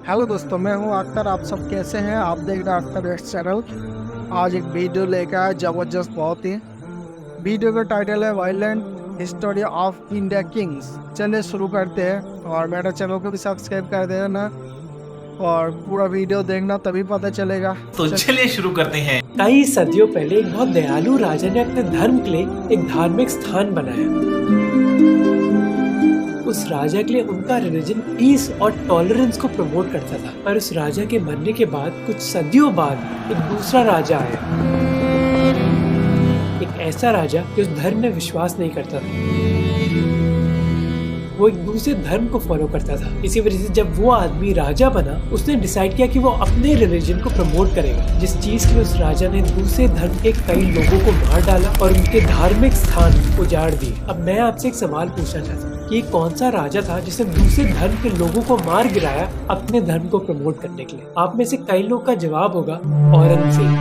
Hello दोस्तों, मैं हूं अख्तर। आप सब कैसे हैं? आप देख रहे हैं अख्तर रेस्ट चैनल। आज एक वीडियो लेकर आया जबरदस्त बहुत ही। वीडियो का टाइटल है violent history of India Kings. चलिए शुरू करते हैं। और मेरे चैनल को भी सब्सक्राइब कर देना और पूरा वीडियो देखना, तभी पता चलेगा। तो चलिए शुरू करते हैं। कई सदियों पहले एक बहुत दयालु राजा ने अपने धर्म के लिए एक धार्मिक स्थान बनाया। उस राजा के लिए उनका रिलीजन पीस और टॉलरेंस को प्रमोट करता था। पर उस राजा के मरने के बाद कुछ सदियों बाद एक दूसरा राजा आया। एक ऐसा राजा जो उस धर्म में विश्वास नहीं करता था। वो एक दूसरे धर्म को फॉलो करता था। इसी वजह से जब वो आदमी राजा बना, उसने डिसाइड किया कि वो अपने रिलीजन को प्रमोट करेगा, जिस चीज के लिए उस राजा ने दूसरे धर्म के कई लोगों को मार डाला और उनके धार्मिक स्थान उजाड़ दिए। अब मैं आपसे एक सवाल पूछना चाहता हूँ कि कौन सा राजा था जिसने दूसरे धर्म के लोगों को मार गिराया अपने धर्म को प्रमोट करने के लिए? आप में से कई लोग का जवाब होगा औरंगजेब,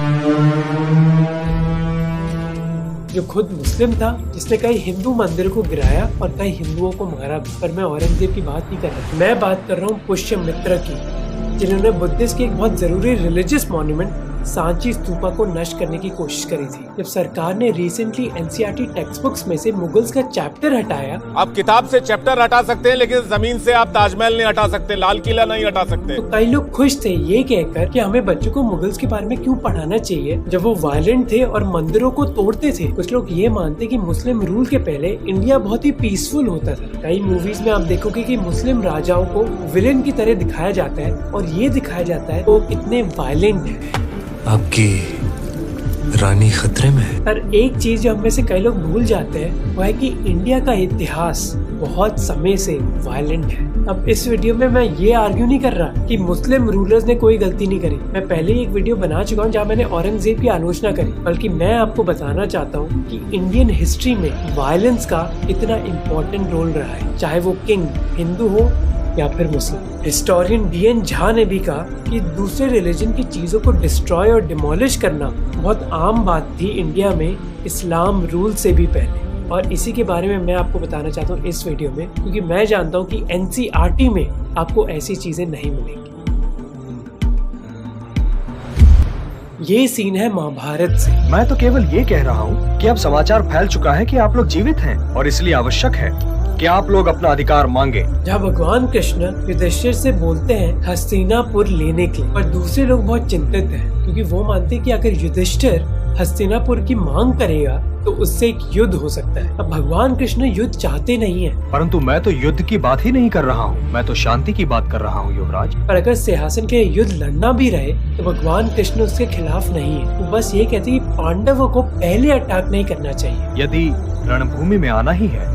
जो खुद मुस्लिम था, जिसने कई हिंदू मंदिरों को गिराया और कई हिंदुओं को मारा भी। पर मैं औरंगजेब की बात नहीं कर रहा, मैं बात कर रहा हूँ पुष्यमित्र की, जिन्होंने बुद्धिस्ट की एक बहुत जरूरी रिलीजियस मॉन्यूमेंट सांची स्तूपा को नष्ट करने की कोशिश करी थी। जब सरकार ने रिसेंटली एनसीईआरटी टेक्स्ट बुक्स में से मुगल्स का चैप्टर हटाया। आप किताब से चैप्टर हटा सकते हैं, लेकिन जमीन से आप ताजमहल नहीं हटा सकते, लाल किला नहीं हटा सकते। तो कई लोग खुश थे ये कहकर कि हमें बच्चों को मुगल्स के बारे में क्यों पढ़ाना चाहिए जब वो वायलेंट थे और मंदिरों को तोड़ते थे। कुछ लोग ये मानते कि मुस्लिम रूल के पहले इंडिया बहुत ही पीसफुल होता था। कई मूवीज में आप देखोगे कि मुस्लिम राजाओं को विलेन की तरह दिखाया जाता है और ये दिखाया जाता है वो कितने वायलेंट है। आपकी रानी खतरे में है। पर एक चीज जो हम में से कई लोग भूल जाते हैं वो है कि इंडिया का इतिहास बहुत समय से वायलेंट है। अब इस वीडियो में मैं ये आर्ग्यू नहीं कर रहा कि मुस्लिम रूलर्स ने कोई गलती नहीं करी। मैं पहले ही एक वीडियो बना चुका हूँ जहाँ मैंने औरंगजेब की आलोचना करी, बल्कि मैं आपको बताना चाहता हूँ कि इंडियन हिस्ट्री में वायलेंस का इतना इम्पोर्टेंट रोल रहा है, चाहे वो किंग हिंदू हो या फिर मुस्लिम। हिस्टोरियन बीएन झा ने भी कहा कि दूसरे रिलीजन की चीजों को डिस्ट्रॉय और डिमोलिश करना बहुत आम बात थी इंडिया में इस्लाम रूल से भी पहले। और इसी के बारे में मैं आपको बताना चाहता हूँ इस वीडियो में, क्योंकि मैं जानता हूँ कि एनसीईआरटी में आपको ऐसी चीजें नहीं मिलेंगी। ये सीन है महाभारत से। मैं तो केवल ये कह रहा हूँ कि अब समाचार फैल चुका है कि आप लोग जीवित हैं और इसलिए आवश्यक है कि आप लोग अपना अधिकार मांगे। जहाँ भगवान कृष्ण युधिष्ठिर से बोलते हैं हस्तिनापुर लेने के लिए, पर दूसरे लोग बहुत चिंतित हैं क्योंकि वो मानते हैं कि अगर युधिष्ठिर हस्तिनापुर की मांग करेगा तो उससे एक युद्ध हो सकता है। अब भगवान कृष्ण युद्ध चाहते नहीं है। परंतु मैं तो युद्ध की बात ही नहीं कर रहा हूँ, मैं तो शांति की बात कर रहा हूँ युवराज। पर अगर सिंहासन के युद्ध लड़ना भी रहे तो भगवान कृष्ण उसके खिलाफ नहीं है। वो बस ये कहते हैं कि पांडवों को पहले अटैक नहीं करना चाहिए। यदि रणभूमि में आना ही है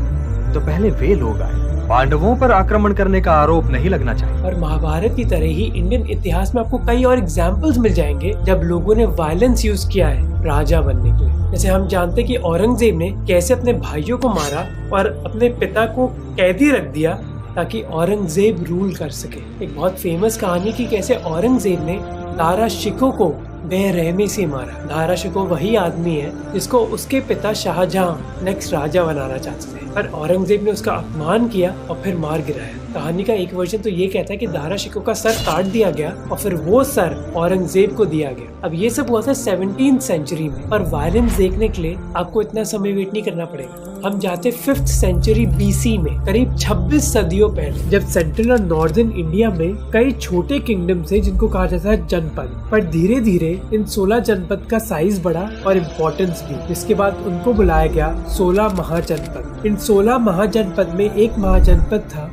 तो पहले वे लोग आए, पांडवों पर आक्रमण करने का आरोप नहीं लगना चाहिए। और महाभारत की तरह ही इंडियन इतिहास में आपको कई और एग्जाम्पल्स मिल जाएंगे जब लोगों ने वायलेंस यूज किया है राजा बनने के लिए। जैसे हम जानते हैं कि औरंगजेब ने कैसे अपने भाइयों को मारा और अपने पिता को कैदी रख दिया ताकि औरंगजेब रूल कर सके। एक बहुत फेमस कहानी की कैसे औरंगजेब ने दारा शिकोह को बेरहमी से मारा। दारा शिकोह वही आदमी है जिसको उसके पिता शाहजहां नेक्स्ट राजा बनाना चाहते थे, पर औरंगजेब ने उसका अपमान किया और फिर मार गिराया। कहानी का एक वर्जन तो ये कहता है कि दारा शिकोह का सर काट दिया गया और फिर वो सर औरंगजेब को दिया गया। अब ये सब हुआ था 17th सेंचुरी में, पर वायलेंस देखने के लिए आपको इतना समय वेट नहीं करना पड़ेगा। हम जाते 5th सेंचुरी बीसी में, करीब 26 सदियों पहले, जब सेंट्रल और नॉर्दर्न इंडिया में कई छोटे किंगडम थे जिनको कहा जाता है जनपद। पर धीरे धीरे इन 16 जनपद का साइज बढ़ा और इम्पोर्टेंस भी, जिसके बाद उनको बुलाया गया 16 महाजनपद। इन 16 महाजनपद में एक महाजनपद था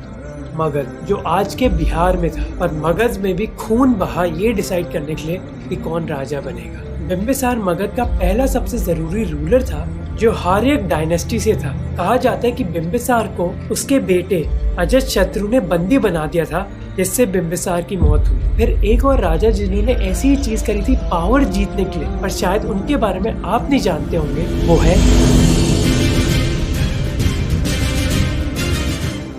मगध, जो आज के बिहार में था। और मगध में भी खून बहा ये डिसाइड करने के लिए कि कौन राजा बनेगा। बिम्बिसार मगध का पहला सबसे जरूरी रूलर था जो हार्यक डायनेस्टी से था। कहा जाता है कि बिम्बिसार को उसके बेटे अजातशत्रु ने बंदी बना दिया था, जिससे बिम्बिसार की मौत हुई। फिर एक और राजा जिन्होंने ऐसी ही चीज करी थी पावर जीतने के लिए, पर शायद उनके बारे में आप नहीं जानते होंगे, वो है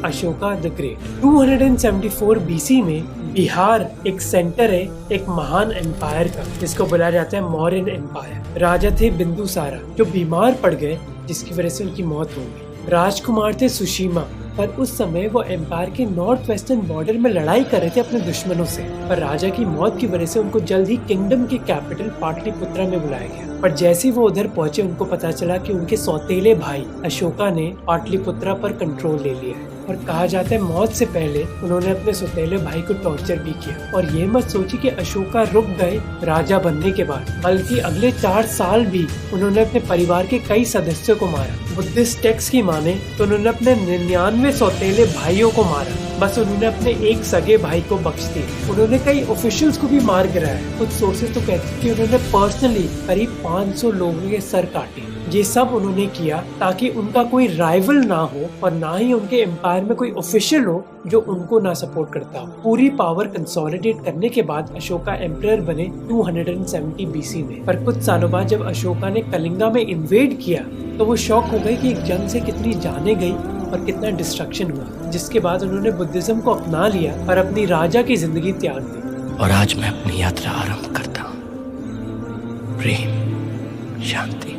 अशोका द ग्रेट। 274 बीसी में बिहार एक सेंटर है एक महान एम्पायर का, जिसको बुलाया जाता है मौर्यन एम्पायर। राजा थे बिंदुसारा, जो बीमार पड़ गए जिसकी वजह से उनकी मौत हो गई। राजकुमार थे सुशीमा, पर उस समय वो एम्पायर के नॉर्थ वेस्टर्न बॉर्डर में लड़ाई कर रहे थे अपने दुश्मनों से। पर राजा की मौत की वजह से उनको जल्द ही किंगडम की कैपिटल पाटलिपुत्रा में बुलाया गया। पर जैसे ही वो उधर पहुंचे उनको पता चला कि उनके सौतेले भाई अशोका ने पाटलिपुत्रा पर कंट्रोल ले लिया है। और कहा जाता है मौत से पहले उन्होंने अपने सौतेले भाई को टॉर्चर भी किया। और ये मत सोचिए कि अशोका रुक गए राजा बनने के बाद, बल्कि अगले 4 साल भी उन्होंने अपने परिवार के कई सदस्यों को मारा। बुद्धिस्ट टेक्स्ट की माने तो उन्होंने अपने 99 सौतेले भाइयों को मारा, बस उन्होंने अपने एक सगे भाई को बख्श दिया। उन्होंने कई ऑफिशियल्स को भी मार गिराया। कुछ सोर्सेज तो कहते हैं कि उन्होंने पर्सनली करीब 500 लोगों के सर काटे। ये सब उन्होंने किया ताकि उनका कोई राइवल ना हो और ना ही उनके एम्पायर में कोई ऑफिशियल हो जो उनको ना सपोर्ट करता हो। पूरी पावर कंसोलिडेट करने के बाद अशोका एम्परर बने 270 BC में। पर कुछ सालों बाद जब अशोका ने कलिंगा में इन्वेड किया तो वो शॉक हो गए कि एक जंग से कितनी जाने गई और कितना डिस्ट्रक्शन हुआ, जिसके बाद उन्होंने बुद्धिज्म को अपना लिया और अपनी राजा की जिंदगी त्याग दी। और आज मैं अपनी यात्रा आरंभ करता हूँ। प्रेम, शांति,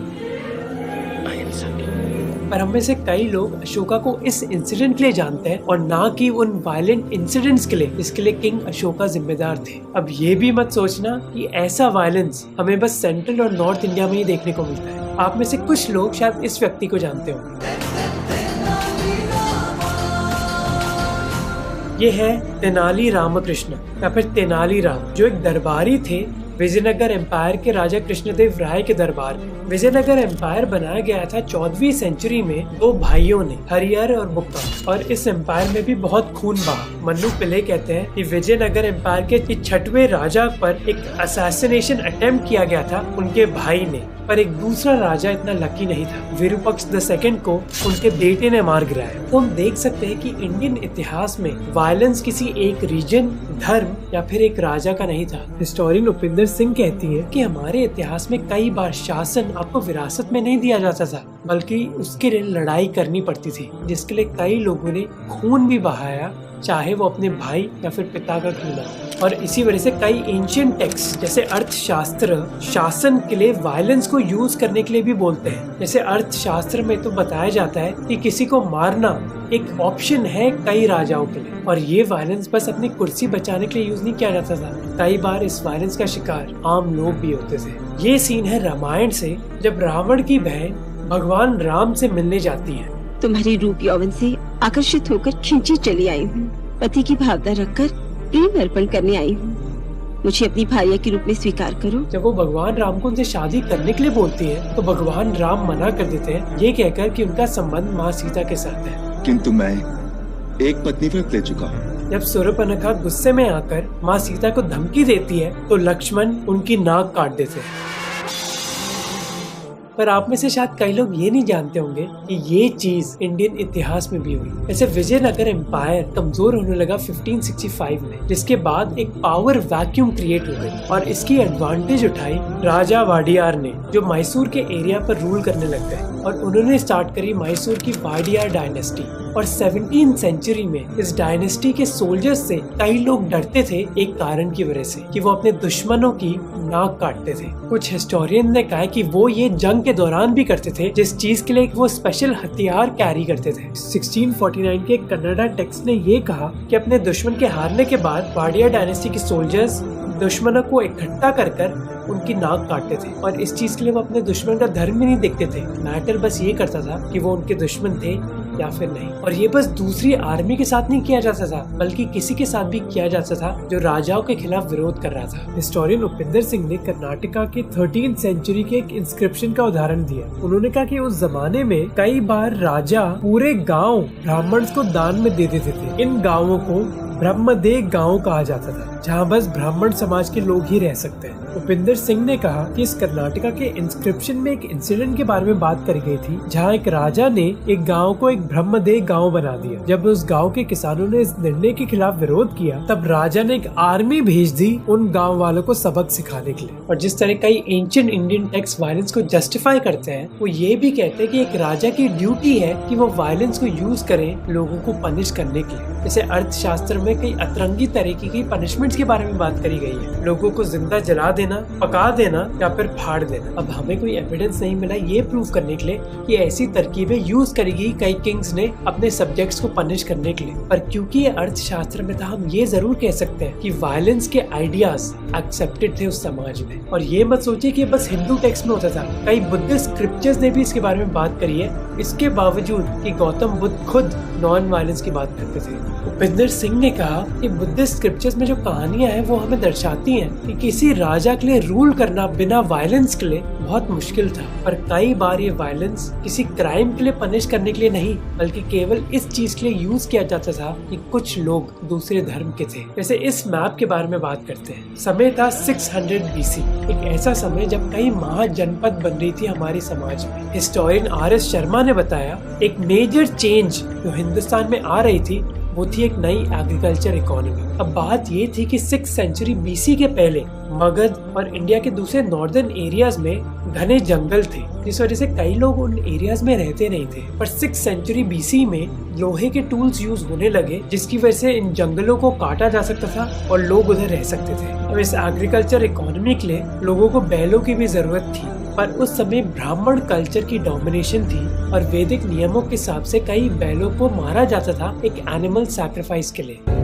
अहिंसा की। पर हम में से कई लोग अशोका को इस इंसिडेंट के लिए जानते हैं और ना कि उन वायलेंट इंसिडेंट्स के लिए जिसके लिए किंग अशोका जिम्मेदार थे। अब ये भी मत सोचना कि ऐसा वायलेंस हमें बस सेंट्रल और नॉर्थ इंडिया में ही देखने को मिलता है। आप में से कुछ लोग शायद इस व्यक्ति को जानते होंगे। ये है तेनाली रामकृष्ण या फिर तेनाली राम, जो एक दरबारी थे विजयनगर एम्पायर के राजा कृष्णदेव राय के दरबार में। विजयनगर एम्पायर बनाया गया था 14वीं सेंचुरी में 2 भाइयों ने, हरिहर और बुक्का, और इस एम्पायर में भी बहुत खून बहा। मन्नू पिल्ले कहते हैं कि विजयनगर एम्पायर के 6वें राजा पर एक असैसिनेशन अटेम्प्ट किया गया था उनके भाई ने, पर एक दूसरा राजा इतना लकी नहीं था। विरूपक्ष II को उनके बेटे ने मार गिराया। तो हम देख सकते हैं कि इंडियन इतिहास में वायलेंस किसी एक रीजन, धर्म या फिर एक राजा का नहीं था। हिस्टोरियन उपिंदर सिंह कहती है कि हमारे इतिहास में कई बार शासन आपको विरासत में नहीं दिया जाता था, बल्कि उसके लिए लड़ाई करनी पड़ती थी, जिसके लिए कई लोगों ने खून भी बहाया, चाहे वो अपने भाई या फिर पिता का क्यों ना हो। और इसी वजह से कई एंशिएंट टेक्स्ट जैसे अर्थशास्त्र शासन के लिए वायलेंस को यूज करने के लिए भी बोलते हैं। जैसे अर्थशास्त्र में तो बताया जाता है कि किसी को मारना एक ऑप्शन है कई राजाओं के लिए, और ये वायलेंस बस अपनी कुर्सी बचाने के लिए यूज नहीं किया जाता था। कई बार इस वायलेंस का शिकार आम लोग भी होते थे। ये सीन है रामायण से, जब रावण की बहन भगवान राम से मिलने जाती है। तुम्हारी रूप यौवन से आकर्षित होकर खींची चली आई हूँ। पति की भावना रखकर प्रेम अर्पण करने आई हूँ। मुझे अपनी भार्या के रूप में स्वीकार करो। जब वो भगवान राम को उनसे शादी करने के लिए बोलती है तो भगवान राम मना कर देते हैं, ये कहकर कि उनका संबंध माँ सीता के साथ है। किंतु मैं एक पत्नी व्रत ले चुका हूँ। जब सूर्यपनखा गुस्से में आकर माँ सीता को धमकी देती है तो लक्ष्मण उनकी नाक काट देते हैं। पर आप में से शायद कई लोग ये नहीं जानते होंगे कि ये चीज इंडियन इतिहास में भी हुई। जैसे विजयनगर एम्पायर कमजोर होने लगा 1565 में, जिसके बाद एक पावर वैक्यूम क्रिएट हो गई और इसकी एडवांटेज उठाई राजा वाडियार ने, जो मैसूर के एरिया पर रूल करने लग गए और उन्होंने स्टार्ट करी मैसूर की वाडियार डायनेस्टी। और 17th सेंचुरी में इस डायनेस्टी के सोल्जर्स से कई लोग डरते थे एक कारण की वजह से, कि वो अपने दुश्मनों की नाक काटते थे। कुछ हिस्टोरियन ने कहा कि वो ये जंग के दौरान भी करते थे, जिस चीज के लिए वो स्पेशल हथियार कैरी करते थे। 1649 के कन्नड़ा टेक्स्ट ने ये कहा कि अपने दुश्मन के हारने के बाद वाडिया डायनेस्टी के सोल्जर्स दुश्मनों को इकट्ठा कर उनकी नाक काटते थे, और इस चीज के लिए वो अपने दुश्मन का धर्म भी नहीं देखते थे। मैटर बस ये करता था कि वो उनके दुश्मन थे या फिर नहीं। और ये बस दूसरी आर्मी के साथ नहीं किया जाता था, बल्कि किसी के साथ भी किया जाता था जो राजाओं के खिलाफ विरोध कर रहा था। हिस्टोरियन उपिंदर सिंह ने कर्नाटका के 13th सेंचुरी के एक इंस्क्रिप्शन का उदाहरण दिया। उन्होंने कहा कि उस जमाने में कई बार राजा पूरे गांव ब्राह्मण्स को दान में दे देते थे। इन गांवों को ब्रह्मदेव गांव कहा जाता था, जहां बस ब्राह्मण समाज के लोग ही रह सकते हैं। उपिंदर सिंह ने कहा कि इस कर्नाटका के इंस्क्रिप्शन में एक इंसिडेंट के बारे में बात करी गई थी, जहां एक राजा ने एक गांव को एक ब्रह्मदेव गांव बना दिया। जब उस गांव के किसानों ने इस निर्णय के खिलाफ विरोध किया, तब राजा ने एक आर्मी भेज दी उन गांव वालों को सबक सिखाने के लिए। और जिस तरह कई एंशिएंट इंडियन टेक्स्ट वायलेंस को जस्टिफाई करते हैं, वो ये भी कहते हैं कि एक राजा की ड्यूटी है कि वो वायलेंस को यूज करे लोगों को पनिश करने के लिए। जैसे अर्थशास्त्र में कई अतरंगी तरीके की पनिशमेंट के बारे में बात करी गई है, लोगों को जिंदा जला देना, पका देना या फिर फाड़ देना। अब हमें कोई एविडेंस नहीं मिला ये प्रूव करने के लिए कि ऐसी तरकीबें यूज करी गई कई किंग्स ने अपने सब्जेक्ट्स को पनिश करने के लिए। पर क्योंकि ये अर्थशास्त्र में था, हम ये जरूर कह सकते हैं कि वायलेंस के आइडियाज एक्सेप्टेड थे उस समाज में। और ये मत सोचिए कि बस हिंदू टेक्स्ट में होता था, कई बुद्धिस्ट स्क्रिप्चर्स ने भी इसके बारे में बात करी है, इसके बावजूद कि गौतम बुद्ध खुद नॉन वायलेंस की बात करते थे। भूपिंदर सिंह ने कहा कि बुद्धिस्ट स्क्रिप्चर्स में जो कहानियां हैं वो हमें दर्शाती हैं कि किसी राजा के लिए रूल करना बिना वायलेंस के लिए बहुत मुश्किल था। पर कई बार ये वायलेंस किसी क्राइम के लिए पनिश करने के लिए नहीं, बल्कि केवल इस चीज के लिए यूज किया जाता था कि कुछ लोग दूसरे धर्म के थे। जैसे इस मैप के बारे में बात करते हैं, समय था 600 BC, एक ऐसा समय जब कई महाजनपद बन रही थी हमारे समाज में। हिस्टोरियन RS शर्मा ने बताया एक मेजर चेंज जो हिंदुस्तान में आ रही थी वो थी एक नई एग्रीकल्चर इकोनॉमी। अब बात ये थी कि 6th सेंचुरी BC के पहले मगध और इंडिया के दूसरे नॉर्दर्न एरियाज में घने जंगल थे, जिस वजह से कई लोग उन एरियाज में रहते नहीं थे। पर 6th सेंचुरी BC में लोहे के टूल्स यूज होने लगे, जिसकी वजह से इन जंगलों को काटा जा सकता था और लोग उधर रह सकते थे। अब इस एग्रीकल्चर इकोनॉमी के लिए लोगों को बैलों की भी जरूरत थी, पर उस समय ब्राह्मण कल्चर की डोमिनेशन थी और वैदिक नियमों के हिसाब से कई बैलों को मारा जाता था एक एनिमल सैक्रिफाइस के लिए।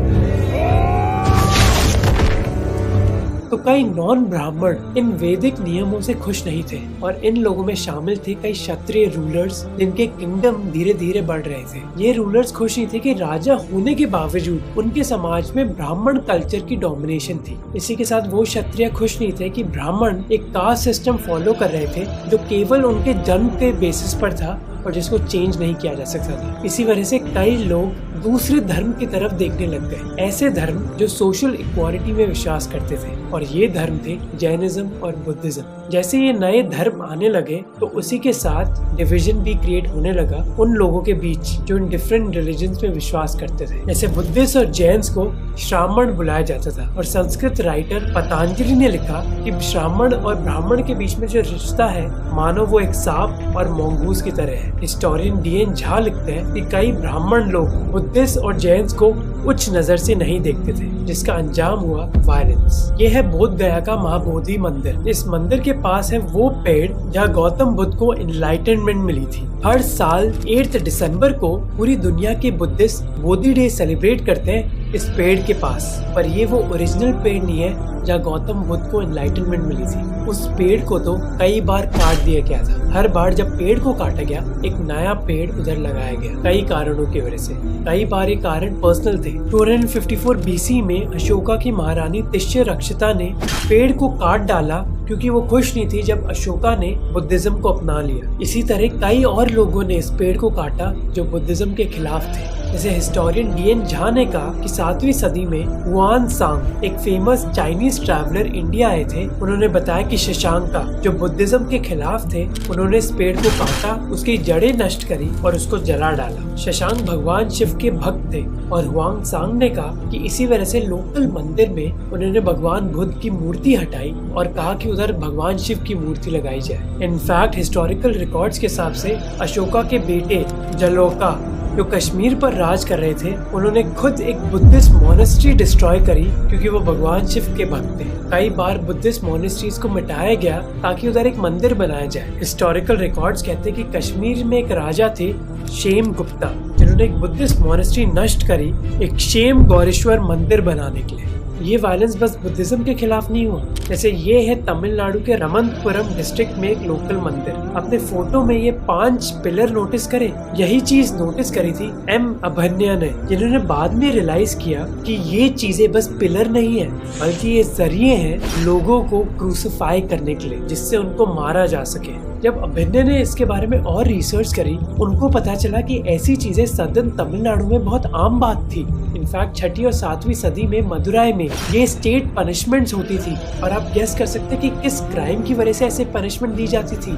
तो कई नॉन ब्राह्मण इन वैदिक नियमों से खुश नहीं थे और इन लोगों में शामिल थे कई क्षत्रिय रूलर्स जिनके किंगडम धीरे धीरे बढ़ रहे थे। ये रूलर्स खुश नहीं थे कि राजा होने के बावजूद उनके समाज में ब्राह्मण कल्चर की डोमिनेशन थी। इसी के साथ वो क्षत्रिय खुश नहीं थे कि ब्राह्मण एक कास्ट सिस्टम फॉलो कर रहे थे जो केवल उनके जन्म के बेसिस पर था और जिसको चेंज नहीं किया जा सकता था। इसी वजह से कई लोग दूसरे धर्म की तरफ देखने लग गए, ऐसे धर्म जो सोशल इक्वालिटी में विश्वास करते थे, और ये धर्म थे जैनिज्म और बुद्धिज्म। जैसे ये नए धर्म आने लगे तो उसी के साथ डिवीजन भी क्रिएट होने लगा उन लोगों के बीच जो इन डिफरेंट रिलीजन्स में विश्वास करते थे। जैसे बुद्धिस्ट और जैन्स को श्रामण बुलाया जाता था और संस्कृत राइटर पतंजलि ने लिखा कि श्रामण और ब्राह्मण के बीच में जो रिश्ता है मानो वो एक सांप और मंगूस की तरह है। हिस्टोरियन DN झा लिखते हैं कि कई ब्राह्मण लोग बुद्धिस्ट और जैन्स को उच्च नजर से नहीं देखते थे, जिसका अंजाम हुआ वायलेंस। ये है बोध गया का महाबोधि मंदिर। इस मंदिर के पास है वो पेड़ जहाँ गौतम बुद्ध को एनलाइटनमेंट मिली थी। हर साल 8 दिसंबर को पूरी दुनिया के बुद्धिस्ट बोधि डे सेलिब्रेट करते हैं इस पेड़ के पास, पर ये वो ओरिजिनल पेड़ नहीं है जहाँ गौतम बुद्ध को एनलाइटनमेंट मिली थी। उस पेड़ को तो कई बार काट दिया गया था। हर बार जब पेड़ को काटा गया एक नया पेड़ उधर लगाया गया, कई कारणों की वजह से। कई बार ये कारण पर्सनल थे। 254 BC में अशोका की महारानी तिष्य रक्षिता ने पेड़ को काट डाला क्योंकि वो खुश नहीं थी जब अशोका ने बुद्धिज्म को अपना लिया। इसी तरह कई और लोगों ने इस पेड़ को काटा जो बुद्धिज्म के खिलाफ थे। जैसे हिस्टोरियन DN झा ने कहा कि 7वीं सदी में हुआन सांग एक फेमस चाइनीज ट्रैवलर इंडिया आए थे। उन्होंने बताया कि शशांका जो बुद्धिज्म के खिलाफ थे उन्होंने इस पेड़ को काटा, उसकी जड़ें नष्ट करी और उसको जला डाला। शशांक भगवान शिव के भक्त थे और हुआन सांग ने कहा कि इसी वजह से लोकल मंदिर में उन्होंने भगवान बुद्ध की मूर्ति हटाई और कहा कि उधर भगवान शिव की मूर्ति लगाई जाए। इनफैक्ट हिस्टोरिकल रिकॉर्ड्स के हिसाब से अशोका के बेटे जलोका जो कश्मीर पर राज कर रहे थे उन्होंने खुद एक बुद्धिस्ट मोनेस्ट्री डिस्ट्रॉय करी क्योंकि वो भगवान शिव के भक्त थे। कई बार बुद्धिस्ट मोनेस्ट्रीज को मिटाया गया ताकि उधर एक मंदिर बनाया जाए। हिस्टोरिकल रिकॉर्ड्स कहते हैं कि कश्मीर में एक राजा थे क्षेम गुप्ता जिन्होंने एक बुद्धिस्ट मोनेस्ट्री नष्ट करी एक क्षेम गौरेश्वर मंदिर बनाने के लिए। ये वायलेंस बस बुद्धिज्म के खिलाफ नहीं हुआ। जैसे ये है तमिलनाडु के रमनपुरम डिस्ट्रिक्ट में एक लोकल मंदिर। अपने फोटो में ये 5 पिलर नोटिस करें, यही चीज नोटिस करी थी M. अभन्या ने, जिन्होंने बाद में रियलाइज किया कि ये चीजें बस पिलर नहीं है बल्कि ये जरिए हैं लोगों को क्रूसिफाई करने के लिए जिससे उनको मारा जा सके। जब अभिनय ने इसके बारे में और रिसर्च करी उनको पता चला कि ऐसी चीजें सदन तमिलनाडु में बहुत आम बात थी। इनफैक्ट 6वीं और 7वीं सदी में मदुराई में ये स्टेट पनिशमेंट्स होती थी और आप गेस कर सकते हैं कि किस क्राइम की वजह से ऐसे पनिशमेंट दी जाती थी।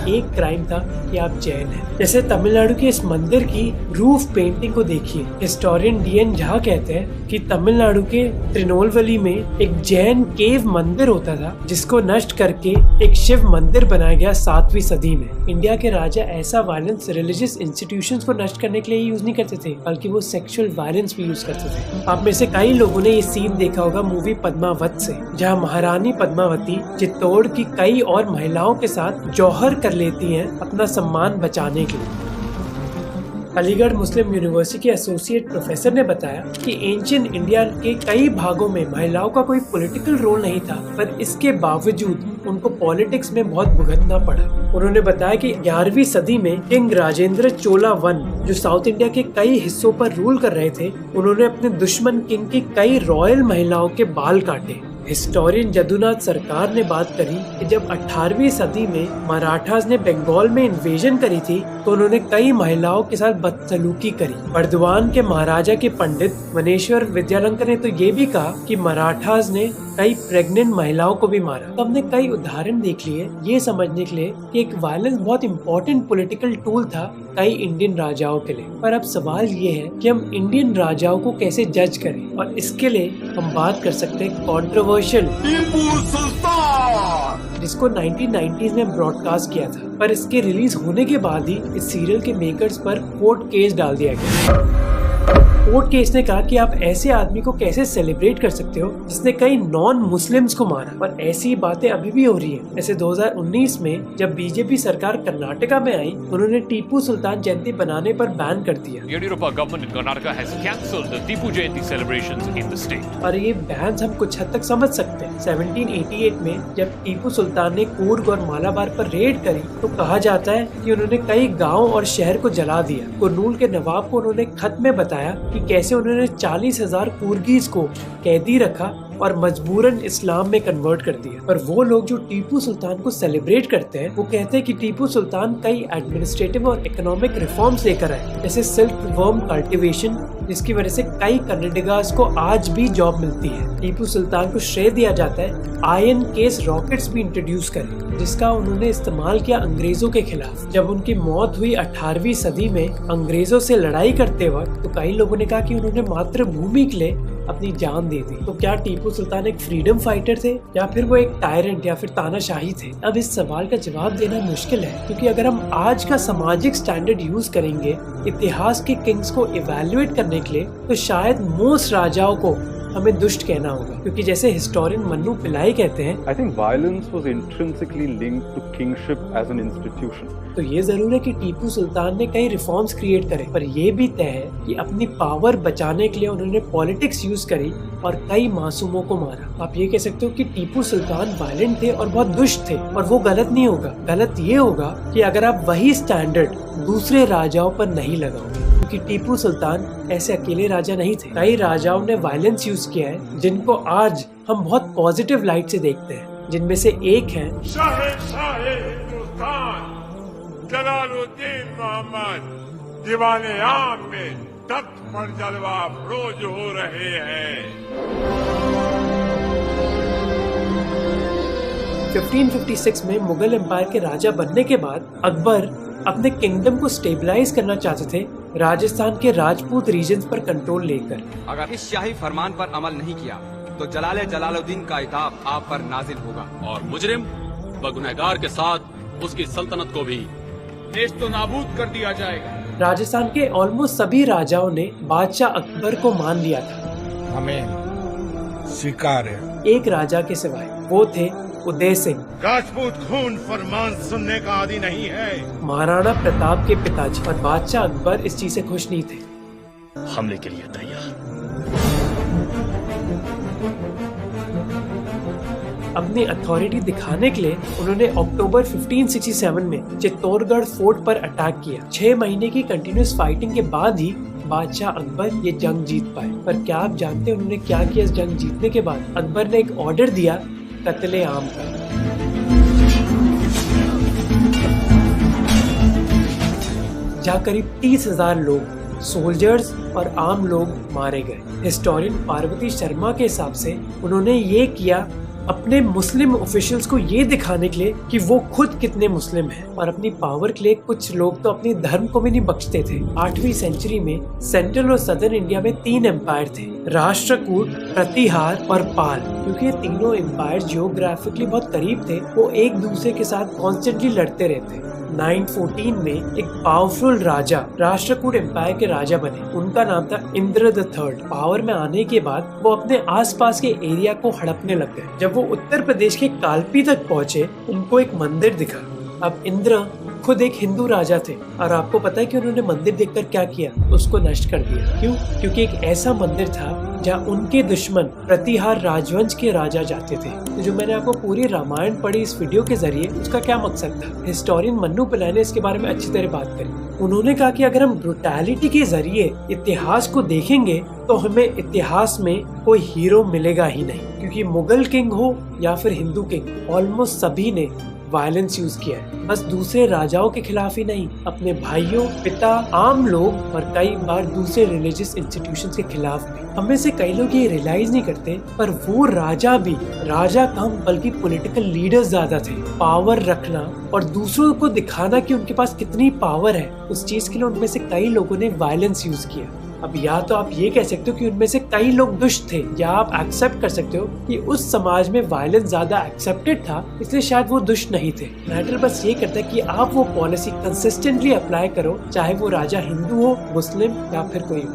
एक क्राइम था कि आप जैन हैं। जैसे तमिलनाडु के इस मंदिर की रूफ पेंटिंग को देखिए। हिस्टोरियन डीएन झा कहते हैं कि तमिलनाडु के त्रिनोलवली में एक जैन केव मंदिर होता था जिसको नष्ट करके एक शिव मंदिर बनाया गया 7वीं सदी में। इंडिया के राजा ऐसा वायलेंस रिलीजियस इंस्टीट्यूशंस को नष्ट करने के लिए यूज नहीं करते थे, बल्कि वो सेक्सुअल वायलेंस भी यूज करते थे। आप में से कई लोगों ने ये सीन देखा होगा मूवी पद्मावत से, जहाँ महारानी पद्मावती चित्तौड़ की कई और महिलाओं के साथ जौहर कर लेती हैं अपना सम्मान बचाने के लिए। अलीगढ़ मुस्लिम यूनिवर्सिटी के एसोसिएट प्रोफेसर ने बताया कि एंशिएंट इंडिया के कई भागों में महिलाओं का कोई पॉलिटिकल रोल नहीं था, पर इसके बावजूद उनको पॉलिटिक्स में बहुत भुगतना पड़ा। उन्होंने बताया कि 11वीं सदी में किंग राजेंद्र चोला वन, जो साउथ इंडिया के कई हिस्सों पर रूल कर रहे थे, उन्होंने अपने दुश्मन किंग की कई रॉयल महिलाओं के बाल काटे। हिस्टोरियन जदुनाथ सरकार ने बात करी कि जब 18वीं सदी में मराठास ने बंगाल में इन्वेजन करी थी तो उन्होंने कई महिलाओं के साथ बदसलूकी करी। बर्दवान के महाराजा के पंडित वनेश्वर विद्यालंकर ने तो ये भी कहा कि मराठास ने कई प्रेग्नेंट महिलाओं को भी मारा। तो हमने कई उदाहरण देख लिए ये समझने के लिए कि एक वायलेंस बहुत इम्पोर्टेंट पॉलिटिकल टूल था कई इंडियन राजाओं के लिए। पर अब सवाल ये है कि हम इंडियन राजाओं को कैसे जज करें, और इसके लिए हम बात कर सकते हैं कंट्रोवर्शियल टीपू सुल्तान, जिसको 1990s में ब्रॉडकास्ट किया था, पर इसके रिलीज होने के बाद ही इस सीरियल के मेकर्स पर कोर्ट केस डाल दिया गया। कोर्ट केस ने कहा कि आप ऐसे आदमी को कैसे सेलिब्रेट कर सकते हो जिसने कई नॉन मुस्लिम्स को मारा, और ऐसी बातें अभी भी हो रही है। जैसे 2019 में जब बीजेपी सरकार कर्नाटका में आई, उन्होंने टीपू सुल्तान जयंती बनाने पर बैन कर दिया। Yediyurappa government in Karnataka has cancelled the Tipu Jayanti celebrations in the state. और ये बैन हम कुछ हद तक समझ सकते हैं। 1788 में जब टीपू सुल्तान ने कूर्ग और मालाबार पर रेड करी तो कहा जाता है कि उन्होंने कई गाँव और शहर को जला दिया। कुर्नूल के नवाब को उन्होंने खत में बताया कि कैसे उन्होंने 40,000 कुर्गीज को कैदी रखा और मजबूरन इस्लाम में कन्वर्ट कर दिया। पर वो लोग जो टीपू सुल्तान को सेलिब्रेट करते हैं वो कहते हैं कि टीपू सुल्तान कई एडमिनिस्ट्रेटिव और इकोनॉमिक रिफॉर्म्स लेकर आए, जैसे सिल्क वर्म कल्टीवेशन, जिसकी वजह से कई कन्नडिगास को आज भी जॉब मिलती है। टीपू सुल्तान को श्रेय दिया जाता है आयन केस रॉकेट्स भी इंट्रोड्यूस करे, जिसका उन्होंने इस्तेमाल किया अंग्रेजों के खिलाफ। जब उनकी मौत हुई 18वीं सदी में अंग्रेजों से लड़ाई करते वक्त, तो कई लोगों ने कहा कि उन्होंने मातृभूमि के लिए अपनी जान दे दी। तो क्या टीपू सुल्तान एक फ्रीडम फाइटर थे, या फिर वो एक टायरेंट या फिर तानाशाही थे? अब इस सवाल का जवाब देना मुश्किल है, क्योंकि अगर हम आज का सामाजिक स्टैंडर्ड यूज करेंगे इतिहास के किंग्स को इवैल्यूएट करने के लिए, तो शायद मोस्ट राजाओं को हमें दुष्ट कहना होगा, क्योंकि जैसे हिस्टोरियन मन्नू पिल्लाई कहते हैं, I think violence was intrinsically linked to kingship as an institution. तो ये जरूर है कि टीपू सुल्तान ने कई रिफॉर्म्स क्रिएट करे, पर ये भी तय है कि अपनी पावर बचाने के लिए उन्होंने पॉलिटिक्स यूज करी और कई मासूमों को मारा। आप ये कह सकते हो कि टीपू सुल्तान वायलेंट थे और बहुत दुष्ट थे, और वो गलत नहीं होगा। गलत ये होगा कि अगर आप वही स्टैंडर्ड दूसरे राजाओं पर नहीं लगाओगे, क्योंकि टीपू सुल्तान ऐसे अकेले राजा नहीं थे। कई राजाओं ने वायलेंस यूज किया है जिनको आज हम बहुत पॉजिटिव लाइट से देखते हैं, जिनमें से एक है जलालुद्दीन मोहम्मद। दीवाने आम में तख्त पर जलवा रोज हो रहे हैं। 1556 में मुगल एम्पायर के राजा बनने के बाद अकबर अपने किंगडम को स्टेबलाइज करना चाहते थे राजस्थान के राजपूत रीजन्स पर कंट्रोल लेकर। अगर इस शाही फरमान पर अमल नहीं किया तो जलालुद्दीन का इताब आप पर नाजिल होगा, और मुजरिम व गुनहगार के साथ उसकी सल्तनत को भी नेस्तो नाबूद कर दिया जाएगा। राजस्थान के ऑलमोस्ट सभी राजाओं ने बादशाह अकबर को मान लिया था, हमें स्वीकार है, एक राजा के सिवाय, वो थे उदय सिंह। राजपूत खून फरमान सुनने का आदी नहीं है। महाराणा प्रताप के पिताजी और बादशाह अकबर इस चीज से खुश नहीं थे। हमले के लिए तैयार। अपनी अथॉरिटी दिखाने के लिए उन्होंने अक्टूबर 1567 में चित्तौड़गढ़ फोर्ट पर अटैक किया। 6 महीने की कंटिन्यूस फाइटिंग के बाद ही बादशाह अकबर ये जंग जीत पाए। पर क्या आप जानते हैं उन्होंने क्या किया? इस जंग जीतने के बाद अकबर ने एक ऑर्डर दिया कत्ले आम का। जहाँ करीब 30,000 लोग, सोल्जर्स और आम लोग मारे गए। हिस्टोरियन पार्वती शर्मा के हिसाब से उन्होंने ये किया अपने मुस्लिम ऑफिशियल्स को ये दिखाने के लिए कि वो खुद कितने मुस्लिम हैं और अपनी पावर के लिए कुछ लोग तो अपने धर्म को भी नहीं बख्शते थे। 8वीं सेंचुरी में सेंट्रल और सदर्न इंडिया में 3 एम्पायर थे, राष्ट्रकूट, प्रतिहार और पाल। क्योंकि ये तीनों एम्पायर जियोग्राफिकली बहुत करीब थे, वो एक दूसरे के साथ कॉन्स्टेंटली लड़ते रहते। 914 में एक पावरफुल राजा राष्ट्रकूट एम्पायर के राजा बने, उनका नाम था इंद्र द थर्ड। पावर में आने के बाद वो अपने आसपास के एरिया को हड़पने लग गए। जब वो उत्तर प्रदेश के कालपी तक पहुंचे, उनको एक मंदिर दिखा। अब इंद्र खुद एक हिंदू राजा थे और आपको पता है कि उन्होंने मंदिर देखकर क्या किया, उसको नष्ट कर दिया। क्यों? क्योंकि एक ऐसा मंदिर था जहाँ उनके दुश्मन प्रतिहार राजवंश के राजा जाते थे। तो जो मैंने आपको पूरी रामायण पढ़ी इस वीडियो के जरिए, उसका क्या मकसद था? हिस्टोरियन मन्नू पिल्लाई ने इसके बारे में अच्छी तरह बात करी। उन्होंने कहा कि अगर हम ब्रुटैलिटी के जरिए इतिहास को देखेंगे तो हमें इतिहास में कोई हीरो मिलेगा ही नहीं, क्योंकि मुगल किंग हो या फिर हिंदू किंग, ऑलमोस्ट सभी ने वायलेंस यूज किया है। बस दूसरे राजाओं के खिलाफ ही नहीं, अपने भाइयों, पिता, आम लोग और कई बार दूसरे रिलीजियस इंस्टीट्यूशंस के खिलाफ भी। हमें से कई लोग ये रियलाइज नहीं करते, पर वो राजा भी राजा कम बल्कि पॉलिटिकल लीडर्स ज्यादा थे। पावर रखना और दूसरों को दिखाना कि उनके पास कितनी पावर है, उस चीज के लिए उनमें से कई लोगों ने वायलेंस यूज किया। अब या तो आप ये कह सकते हो कि उनमें से कई लोग दुष्ट थे, या आप एक्सेप्ट कर सकते हो कि उस समाज में वायलेंस ज्यादा एक्सेप्टेड था, इसलिए शायद वो दुष्ट नहीं थे। मैटर बस ये करता है कि आप वो पॉलिसी कंसिस्टेंटली अप्लाई करो, चाहे वो राजा हिंदू हो, मुस्लिम या फिर कोई।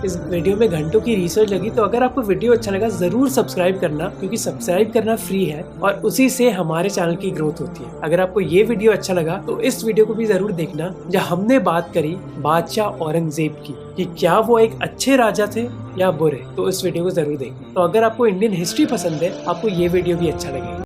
इस वीडियो में घंटों की रिसर्च लगी, तो अगर आपको वीडियो अच्छा लगा जरूर सब्सक्राइब करना, क्योंकि सब्सक्राइब करना फ्री है और उसी से हमारे चैनल की ग्रोथ होती है। अगर आपको ये वीडियो अच्छा लगा तो इस वीडियो को भी जरूर देखना, जहाँ हमने बात करी बादशाह औरंगजेब की, कि क्या वो एक अच्छे राजा थे या बुरे। तो इस वीडियो को जरूर देखना। तो अगर आपको इंडियन हिस्ट्री पसंद है, आपको ये वीडियो भी अच्छा लगेगा।